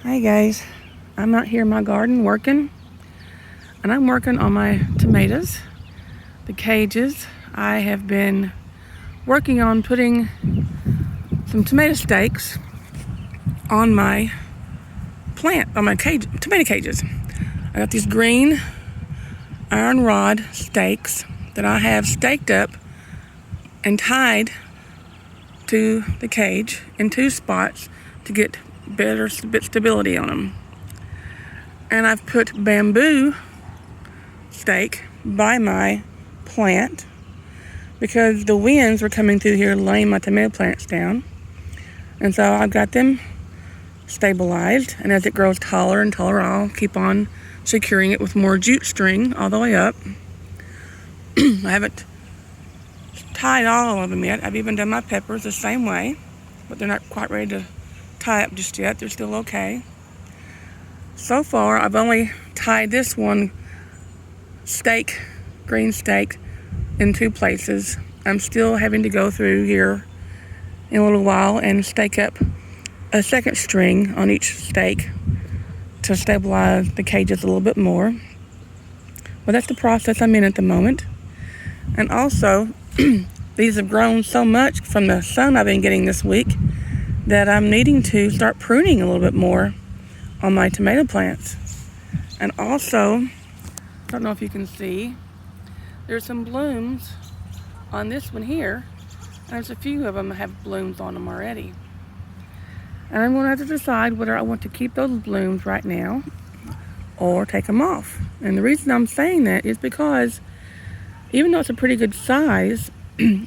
Hi guys, I'm out here in my garden working, and I'm working on my tomatoes, the cages. I have been working on putting some tomato stakes on my tomato cages. I got these green iron rod stakes that I have staked up and tied to the cage in two spots to get better stability on them. And I've put bamboo stake by my plant because the winds were coming through here laying my tomato plants down. And so I've got them stabilized, and as it grows taller and taller, I'll keep on securing it with more jute string all the way up. I haven't tied all of them yet. I've even done my peppers the same way, but they're not quite ready to tie up just yet. They're still okay. So far, I've only tied this one green stake, in two places. I'm still having to go through here in a little while and stake up a second string on each stake to stabilize the cages a little bit more. But that's the process I'm in at the moment. And also, these have grown so much from the sun I've been getting this week that I'm needing to start pruning a little bit more on my tomato plants. And also, I don't know if you can see, there's some blooms on this one here. And there's a few of them that have blooms on them already. And I'm going to have to decide whether I want to keep those blooms right now or take them off. And the reason I'm saying that is because even though it's a pretty good size,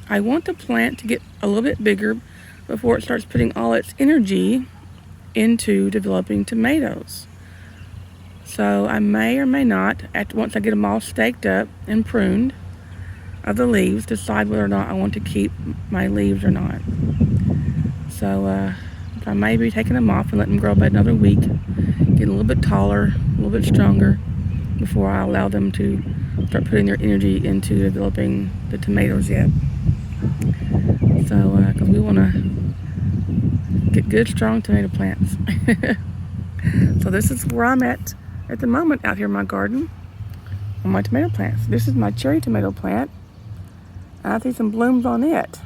I want the plant to get a little bit bigger before it starts putting all its energy into developing tomatoes. So I may or may not, once I get them all staked up and pruned of the leaves, decide whether or not I want to keep my leaves or not. So I may be taking them off and letting them grow about another week, get a little bit taller, a little bit stronger, before I allow them to start putting their energy into developing the tomatoes yet. So, because we want to get good, strong tomato plants. So this is where I'm at the moment out here in my garden on my tomato plants. This is my cherry tomato plant. I see some blooms on it.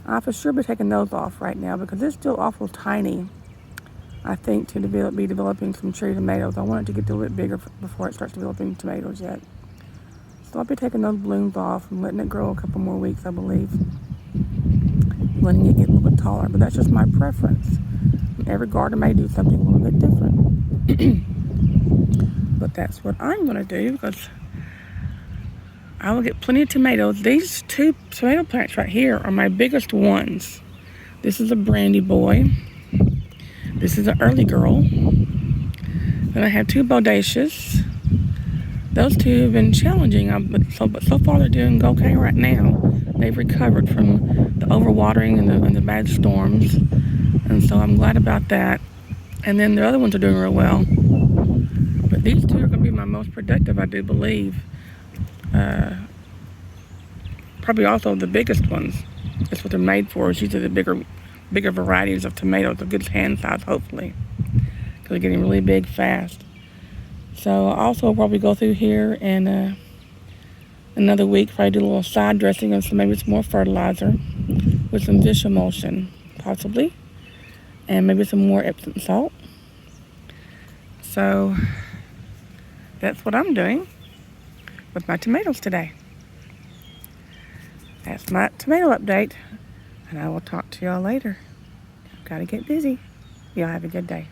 I'll for sure be taking those off right now because it's still awful tiny, I think, to be developing some cherry tomatoes. I want it to get a little bit bigger before it starts developing tomatoes yet. So I'll be taking those blooms off and letting it grow a couple more weeks, I believe. Letting it get a little bit taller, but that's just my preference. Every garden may do something a little bit different. But that's what I'm going to do because I will get plenty of tomatoes. These two tomato plants right here are my biggest ones. This is a Brandy Boy. This is an Early Girl. Then I have two Bodacious. Those two have been challenging, but so far they're doing okay right now. They've recovered from the overwatering and the bad storms, and so I'm glad about that. And then the other ones are doing real well. But these two are going to be my most productive, I do believe. Probably also the biggest ones. That's what they're made for. Is usually the bigger varieties of tomatoes, a good hand size, hopefully, because they're getting really big fast. So I'll also probably go through here and another week, probably do a little side dressing and maybe some more fertilizer with some fish emulsion, possibly, and maybe some more Epsom salt. So that's what I'm doing with my tomatoes today. That's my tomato update, and I will talk to y'all later. I've got to get busy. Y'all have a good day.